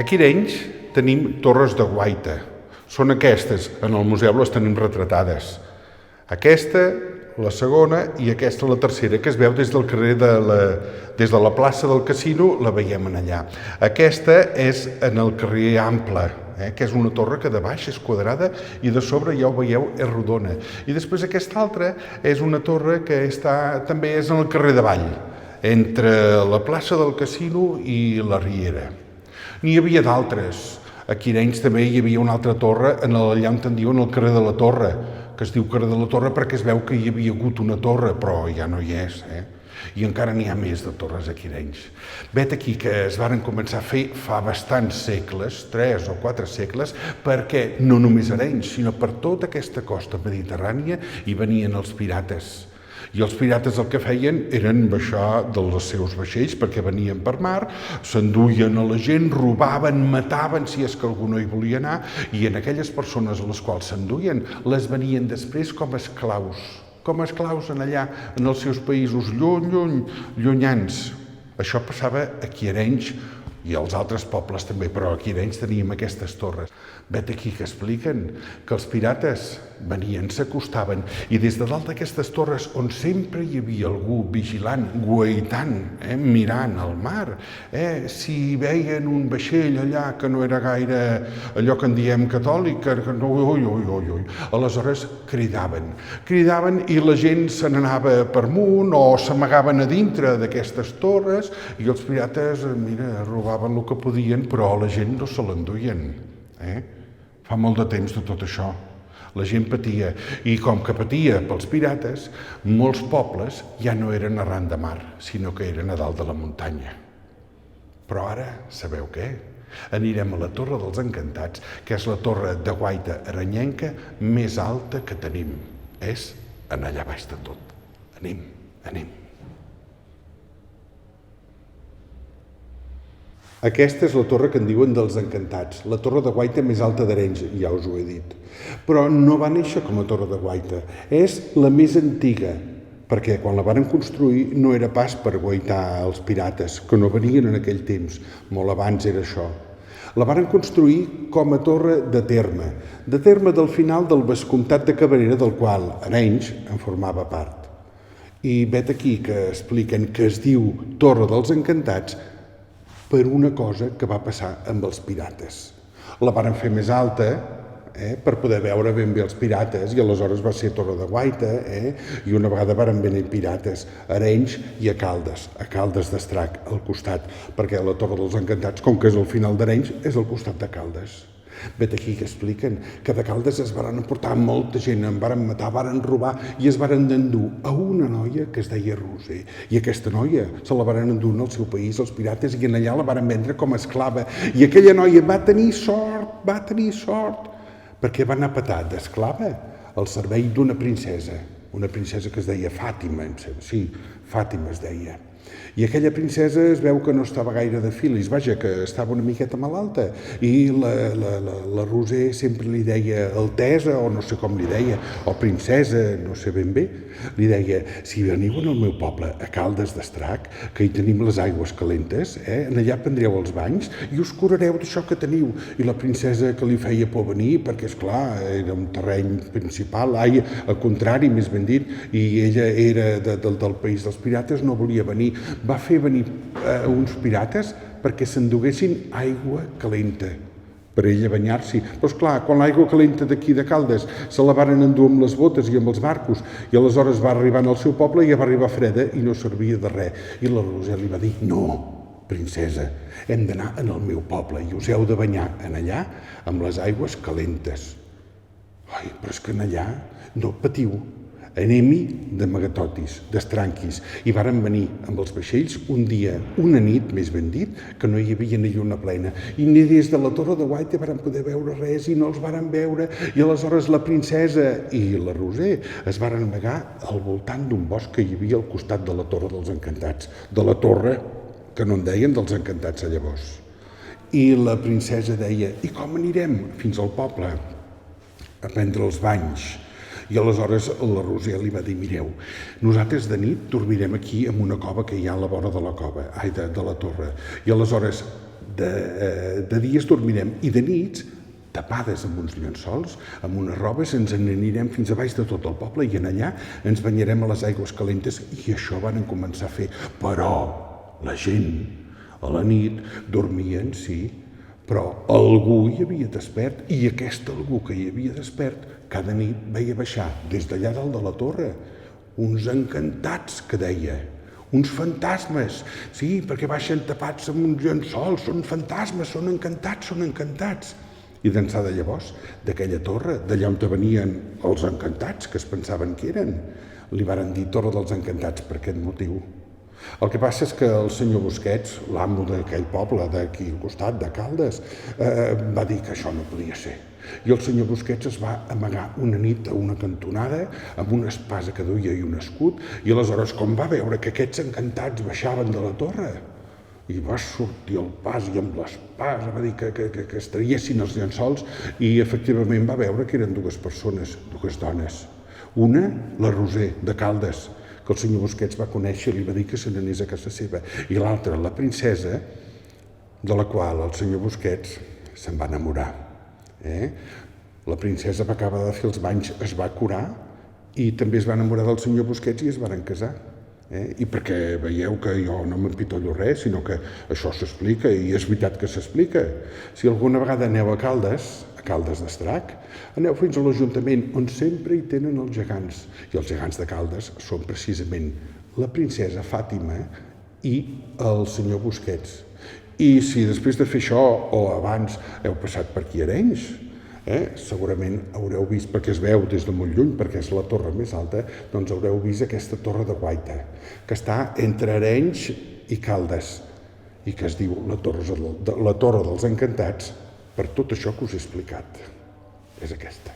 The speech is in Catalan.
Aquí a Arenys tenim torres de guaita. Són aquestes, en el museu les tenim retratades. Aquesta, la segona, i aquesta, la tercera, que es veu des del carrer des de la plaça del Casino, la veiem allà. Aquesta és en el carrer Ample, que és una torre que de baix és quadrada i de sobre, ja ho veieu, és rodona. I després aquesta altra és una torre que també és en el carrer de Vall, entre la plaça del Casino i la Riera. N'hi havia d'altres. Aquí a Arenys també hi havia una altra torre allà on en diuen el carrer de la Torre, que es diu carrer de la Torre perquè es veu que hi havia hagut una torre, però ja no hi és. I encara n'hi ha més de torres aquí a Arenys. Vet aquí que es varen començar a fer fa bastants segles, 3 o 4 segles, perquè no només a Arenys, sinó per tota aquesta costa mediterrània hi venien els pirates. I els pirates el que feien eren baixar dels seus vaixells perquè venien per mar, s'enduien a la gent, robaven, mataven si és que algú no hi volia anar, i en aquelles persones a les quals s'enduien les venien després com a esclaus en allà, en els seus països llunyans. Això passava aquí a Arenys i als altres pobles també, però aquí a Arenys teníem aquestes torres. Vet aquí que expliquen que els pirates venien, s'acostaven, i des de dalt d'aquestes torres, on sempre hi havia algú vigilant, guaitant, mirant al mar, si veien un vaixell allà que no era gaire allò que en diem catòlic, que no, aleshores cridaven i la gent se n'anava per amunt o s'amagaven a dintre d'aquestes torres i els pirates, robaven el que podien, però la gent no se l'enduien. Fa molt de temps de tot això. La gent patia, i com que patia pels pirates, molts pobles ja no eren arran de mar, sinó que eren a dalt de la muntanya. Però ara, sabeu què? Anirem a la Torre dels Encantats, que és la torre de guaita arenyenca més alta que tenim. És en allà baix de tot. Anem. Aquesta és la torre que en diuen dels Encantats, la torre de guaita més alta d'Arenys, ja us ho he dit. Però no va néixer com a torre de guaita, és la més antiga, perquè quan la varen construir no era pas per guaitar els pirates, que no venien en aquell temps, molt abans era això. La varen construir com a torre de terme del final del vescomtat de Cabrera, del qual Arenys en formava part. I vet aquí que expliquen que es diu Torre dels Encantats per una cosa que va passar amb els pirates. La varen fer més alta per poder veure ben bé els pirates, i aleshores va ser Torre de Guaita, i una vegada varen venir pirates a Arenys i a Caldes d'Estrac, al costat, perquè la Torre dels Encantats, com que és al final d'Arenys, és al costat de Caldes. Vet aquí que expliquen que de Caldes es varen emportar molta gent, en varen matar, varen robar i es varen endur a una noia que es deia Roser. I aquesta noia se la varen endur al seu país, els pirates, i en allà la varen vendre com a esclava. I aquella noia va tenir sort, perquè va anar a petar d'esclava al servei d'una princesa que es deia Fàtima, Fàtima es deia. I aquella princesa es veu que no estava gaire de filis, vaja, que estava una miqueta malalta, i la Roser sempre li deia altesa, o no sé com li deia, o princesa, no sé ben bé, li deia, si veniu al meu poble, a Caldes d'Estrac, que hi tenim les aigües calentes, en allà prendreu els banys i us curareu d'això que teniu. I la princesa, que li feia por venir, perquè, esclar, era un terreny principal, al contrari, més ben dit, i ella era del país dels pirates, no volia venir. Va fer venir uns pirates perquè s'enduguessin aigua calenta per ella banyar-s'hi. Però esclar, quan l'aigua calenta d'aquí de Caldes se la varen endur amb les botes i amb els barcos, i aleshores va arribar al seu poble i ja va arribar freda i no servia de res. I la Roser li va dir, no, princesa, hem d'anar al meu poble i us heu de banyar en allà amb les aigües calentes. Ai, però és que en allà no patiu. Anem-hi d'amagatotis, d'estranquis, i varen venir amb els vaixells un dia, una nit, més ben dit, que no hi havia ni lluna plena, i ni des de la Torre de Guaita varen poder veure res i no els varen veure, i aleshores la princesa i la Roser es varen amagar al voltant d'un bosc que hi havia al costat de la Torre dels Encantats, de la torre que no en deien dels Encantats a llavors. I la princesa deia, i com anirem fins al poble a prendre els banys? I aleshores la Roser li va dir, mireu, nosaltres de nit dormirem aquí en una cova que hi ha a la vora de la cova, de la torre, i aleshores de dies dormirem i de nits tapades amb uns llençols, amb unes robes, ens n'anirem fins a baix de tot el poble i en allà ens banyarem a les aigües calentes i això van començar a fer. Però la gent a la nit dormien, sí, però algú hi havia despert i aquest algú que hi havia despert cada nit veia baixar des d'allà dalt de la torre uns encantats, que deia, uns fantasmes, sí, perquè baixen tapats amb uns llençols, són fantasmes, són encantats. I d'ençà de llavors, d'aquella torre, d'allà on venien els encantats, que es pensaven que eren, li varen dir Torre dels Encantats per aquest motiu. El que passa és que el senyor Busquets, l'amo d'aquell poble d'aquí al costat, de Caldes, va dir que això no podia ser. I el senyor Busquets es va amagar una nit a una cantonada amb una espasa que duia i un escut, i aleshores, com va veure que aquests encantats baixaven de la torre, i va sortir al pas i amb l'espasa va dir que es traiessin els llençols i efectivament va veure que eren dues persones, dues dones. Una, la Roser, de Caldes, que el senyor Busquets va conèixer i li va dir que se n'anés a casa seva, i l'altra, la princesa, de la qual el senyor Busquets se'n va enamorar. La princesa va acabar de fer els banys, es va curar i també es va enamorar del senyor Busquets i es varen casar. I perquè veieu que jo no m'empitollo res, sinó que això s'explica i és veritat que s'explica. Si alguna vegada aneu a Caldes d'Estrac, aneu fins a l'Ajuntament on sempre hi tenen els gegants. I els gegants de Caldes són precisament la princesa Fàtima i el senyor Busquets. I si després de fer això o abans heu passat per aquí a Arenys, segurament haureu vist, perquè es veu des de molt lluny, perquè és la torre més alta, doncs haureu vist aquesta torre de guaita, que està entre Arenys i Caldes, i que es diu la Torre dels Encantats, per tot això que us he explicat. És aquesta.